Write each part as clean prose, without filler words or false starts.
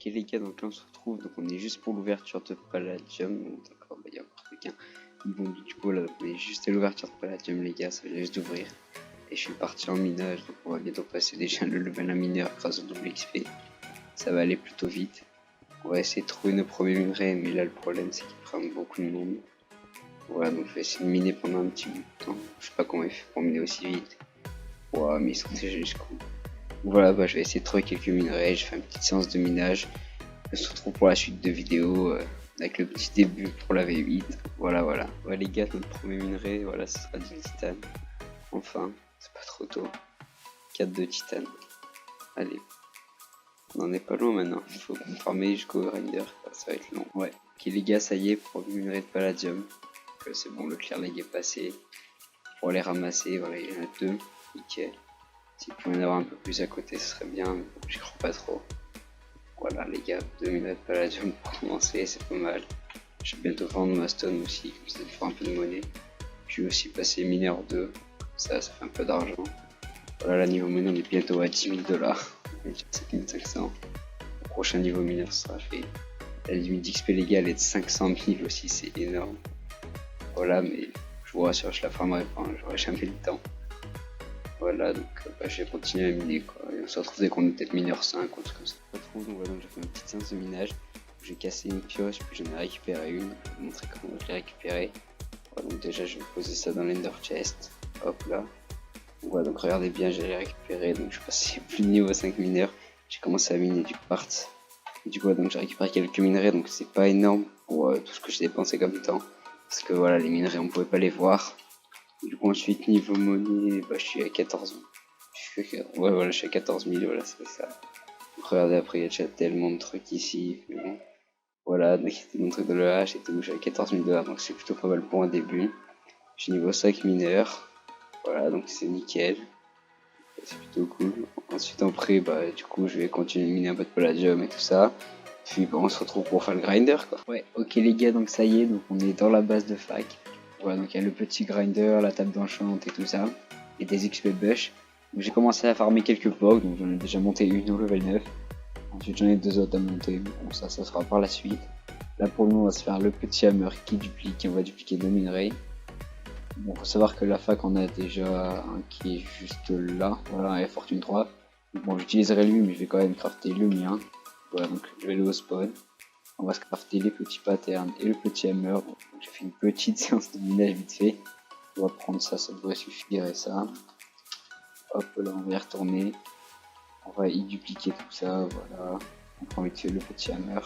Ok les gars, donc là on se retrouve, donc on est juste pour l'ouverture de Palladium, donc d'accord, il y a encore quelqu'un. Bon, du coup là, on est juste à l'ouverture de Palladium les gars, ça vient juste d'ouvrir. Et je suis parti en minage, donc on va bientôt passer déjà le level 1 mineur grâce au double XP. Ça va aller plutôt vite. On va essayer de trouver nos premiers minerais, mais là le problème c'est qu'ils prennent beaucoup de monde. Voilà, donc je vais essayer de miner pendant un petit bout de temps. Je sais pas comment ils font pour miner aussi vite. Ouah, mais ils sont déjà jusqu'au bout. Voilà, bah je vais essayer de trouver quelques minerais, je fais une petite séance de minage. On se retrouve pour la suite de vidéo avec le petit début pour la V8. Voilà. Ouais les gars, notre premier minerai, voilà, ce sera du titane. Enfin, c'est pas trop tôt. 4 de titane. Allez. On en est pas loin maintenant. Il faut qu'on farme jusqu'au grinder. Ça va être long. Ouais. Ok les gars, ça y est, pour le minerai de palladium. C'est bon, le clear leg est passé. Pour les ramasser, voilà, il y en a 2. Nickel. S'il pouvait y en avoir un peu plus à côté, ce serait bien, mais bon, j'y crois pas trop. Voilà les gars, 2 minutes de palladium pour commencer, c'est pas mal. Je vais bientôt vendre ma stone aussi, comme ça me fera un peu de monnaie. Je vais aussi passer mineur 2, comme ça fait un peu d'argent. Voilà, là niveau monnaie on est bientôt à 10 000 $. On est déjà à 7500. Le prochain niveau mineur sera fait. La limite d'XP légale est de 500 000 aussi, c'est énorme. Voilà, mais je vous rassure, je la farmerai pas, j'aurai jamais le temps. Voilà, donc je vais continuer à miner quoi. Et on se retrouve dès qu'on est peut-être mineur 5 ou truc comme ça. On se retrouve, donc voilà, donc j'ai fait une petite séance de minage. J'ai cassé une pioche, puis j'en ai récupéré une. Je vais vous montrer comment je l'ai récupérée. Voilà, donc déjà je vais poser ça dans l'ender chest. Hop là. Voilà, donc regardez bien, j'allais récupérer. Donc je suis passé plus de niveau 5 mineurs. J'ai commencé à miner du quartz. Et du coup, donc j'ai récupéré quelques minerais, donc c'est pas énorme pour tout ce que j'ai dépensé comme temps. Parce que voilà, les minerais on pouvait pas les voir. Du coup ensuite niveau monnaie, je suis à 14 000. Ouais voilà, je suis à 14 000, voilà c'est ça. Donc, regardez après, il y a déjà tellement de trucs ici, mais bon. Voilà, donc il y a tellement de trucs de l'EH et tout, j'ai 14 000 $, donc c'est plutôt pas mal pour un début. Je suis niveau 5 mineur, voilà, donc c'est nickel. C'est plutôt cool. Ensuite après, du coup je vais continuer de miner un peu de palladium et tout ça. Puis on se retrouve pour faire le grinder quoi. Ouais, ok les gars, donc ça y est, donc on est dans la base de fac. Voilà, donc il y a le petit grinder, la table d'enchant et tout ça. Et des XP bush. Donc j'ai commencé à farmer quelques blocs, donc j'en ai déjà monté une au level 9. Ensuite j'en ai 2 autres à monter, bon ça sera par la suite. Là pour nous on va se faire le petit hammer qui duplique, et on va dupliquer 2 minerais. Bon, faut savoir que la fac on a déjà un qui est juste là, voilà, un Fortune 3. Bon, j'utiliserai lui, mais je vais quand même crafter le mien. Voilà, donc je vais aller au spawn. On va se crafter les petits patterns et le petit hammer. Donc j'ai fait une petite séance de minage vite fait. On va prendre ça, ça devrait suffire et ça. Hop là, on va y retourner. On va y dupliquer tout ça, voilà. On prend vite fait le petit hammer.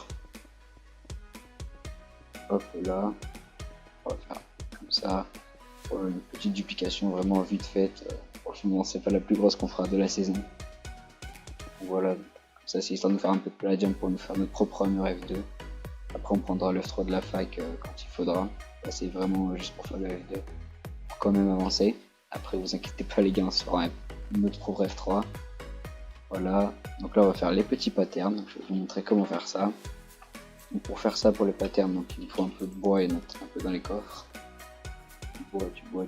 Hop là. On va faire comme ça. Une petite duplication vraiment vite faite. Franchement, c'est pas la plus grosse qu'on fera de la saison. Voilà, comme ça c'est histoire de faire un peu de palladium pour nous faire notre propre hammer F2. Après on prendra le F3 de la fac quand il faudra. Là c'est vraiment juste pour faire le F2. Pour quand même avancer. Après vous inquiétez pas les gars, on se fera notre propre F3. Voilà, donc là on va faire les petits patterns. Je vais vous montrer comment faire ça. Donc pour faire ça pour les patterns, donc il faut un peu de bois et un peu dans les coffres.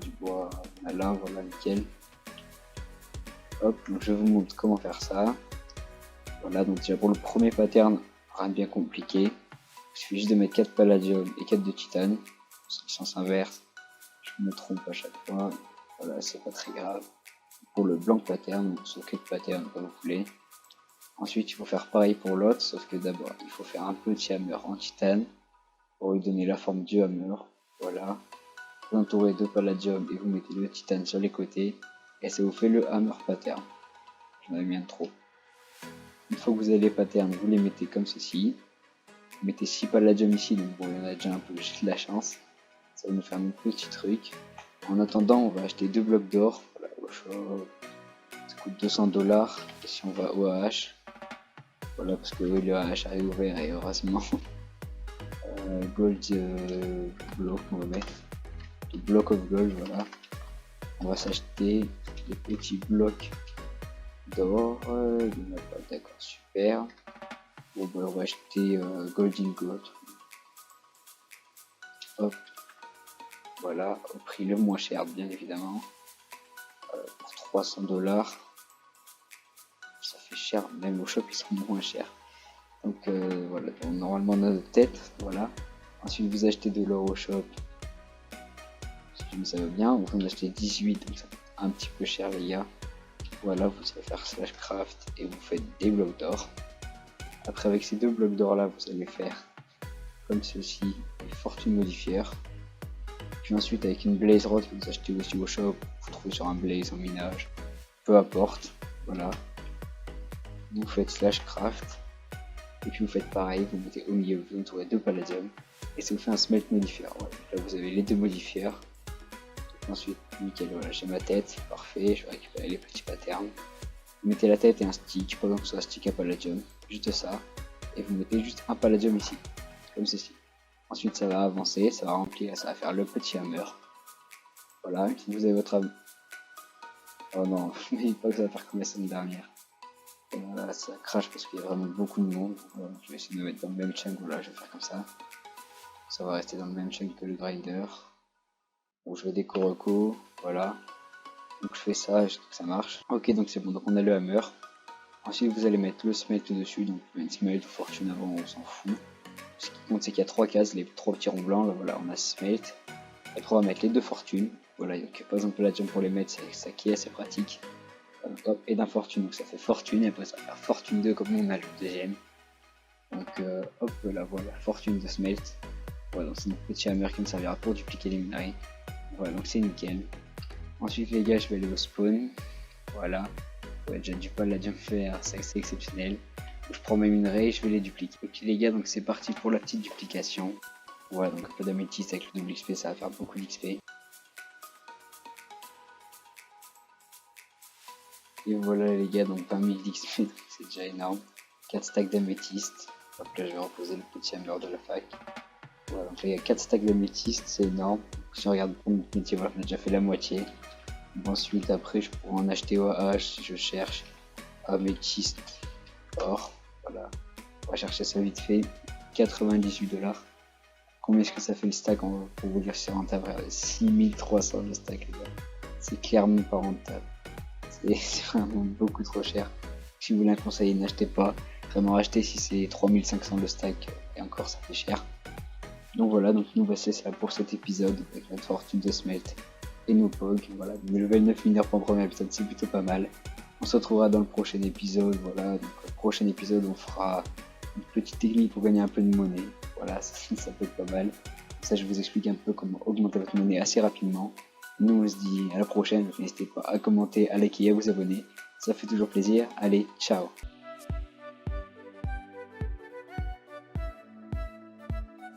Du bois, là, voilà, nickel. Hop, donc je vous montre comment faire ça. Voilà, donc déjà pour le premier pattern, rien de bien compliqué. Il suffit juste de mettre 4 palladium et 4 de titane. C'est le sens inverse. Je me trompe à chaque fois. Voilà, c'est pas très grave. Pour le blanc pattern, donc sur 4 patterns comme vous voulez. Ensuite, il faut faire pareil pour l'autre, sauf que d'abord, il faut faire un petit hammer en titane pour lui donner la forme du hammer. Voilà. Vous entourez de palladium et vous mettez le titane sur les côtés. Et ça vous fait le hammer pattern. J'en avais bien trop. Une fois que vous avez les patterns, vous les mettez comme ceci. Vous mettez 6 palladium ici, donc bon, il y en a déjà un peu, j'ai de la chance. Ça va nous faire un petit truc. En attendant, on va acheter 2 blocs d'or. Voilà, au shop. Ça coûte 200 $. Et si on va au AH, voilà, parce que oui, le AH est ouvert et heureusement. Gold block, on va mettre. Les block of gold, voilà. On va s'acheter des petits blocs d'or. Il n'y en a pas, d'accord, super. Bon, on va acheter Golden Gold. Hop. Voilà, au prix le moins cher, bien évidemment. Pour 300 $. Ça fait cher, même au shop ils sont moins chers. Donc voilà, donc, normalement on a notre tête, voilà. Ensuite vous achetez de l'or au shop, si ça va bien, vous en achetez 18, donc ça coûte un petit peu cher les gars. Voilà, vous allez faire slash craft et vous faites des blocs d'or. Après avec ces 2 blocs d'or là, vous allez faire comme ceci, des fortune modifiers. Puis ensuite avec une blaze rod que vous achetez aussi au shop, vous trouvez sur un blaze en minage, peu importe, voilà. Vous faites slash craft. Et puis vous faites pareil, vous mettez au milieu, vous entourez 2 palladium. Et ça vous fait un smelt modifier. Voilà. Là vous avez les 2 modifiers. Ensuite, nickel, voilà, j'ai ma tête, parfait, je vais récupérer les petits patterns. Vous mettez la tête et un stick, pas besoin que ce soit un stick à palladium, juste ça. Et vous mettez juste un palladium ici, comme ceci. Ensuite ça va avancer, ça va remplir, ça va faire le petit hammer. Voilà, si vous avez votre hammer. Oh non, je ne dis pas que ça va faire comme la semaine dernière. Voilà, ça crache parce qu'il y a vraiment beaucoup de monde. Voilà, je vais essayer de me mettre dans le même chunk, voilà, je vais faire comme ça. Ça va rester dans le même chunk que le grinder. Bon, je vais des Koroko, voilà. Donc je fais ça, je trouve que ça marche. Ok, donc c'est bon, donc on a le hammer. Ensuite vous allez mettre le smelt dessus, donc une smelt ou fortune avant, on s'en fout. Ce qui compte c'est qu'il y a 3 cases, les 3 petits ronds blancs, là voilà, on a smelt. Après on va mettre les 2 fortunes. Voilà, donc par exemple la jump pour les mettre, c'est ça qui est assez pratique. Hop, et d'un fortune, donc ça fait fortune, et après ça va faire fortune 2 comme on a le deuxième. Donc hop là, voilà, fortune de smelt. Voilà, donc c'est notre petit hammer qui me servira pour dupliquer les minerais. Voilà, donc c'est nickel. Ensuite les gars, je vais aller au spawn. Voilà, ouais, déjà du palladium faire, c'est exceptionnel. Donc, je prends mes minerais et je vais les dupliquer. Ok les gars, donc c'est parti pour la petite duplication. Voilà, donc un peu d'améthyste avec le double XP, ça va faire beaucoup d'XP. Et voilà les gars, donc 20 000 d'XP, c'est déjà énorme. 4 stacks d'améthyste. Hop là, je vais reposer le petit hammer de la fac. Voilà, donc là il y a 4 stacks d'améthyste, c'est énorme. Si on regarde pour notre métier, voilà, on a déjà fait la moitié. Ensuite, après, je pourrais en acheter au H si je cherche améthyste or. Voilà, on va chercher ça vite fait. 98$. Combien est-ce que ça fait le stack pour vous dire si c'est rentable? 6300 le stack, les gars. C'est clairement pas rentable. C'est vraiment beaucoup trop cher. Si vous voulez un conseil, n'achetez pas. Vraiment acheter si c'est 3500 le stack, et encore ça fait cher. Donc voilà, donc nous voici ça pour cet épisode avec notre fortune de smelt et nos POG. Voilà, le level 9 mineurs pour le premier épisode, c'est plutôt pas mal. On se retrouvera dans le prochain épisode. Voilà, donc le prochain épisode, on fera une petite technique pour gagner un peu de monnaie. Voilà, ça peut être pas mal. Ça, je vous explique un peu comment augmenter votre monnaie assez rapidement. Nous, on se dit à la prochaine. N'hésitez pas à commenter, à liker et à vous abonner. Ça fait toujours plaisir. Allez, ciao!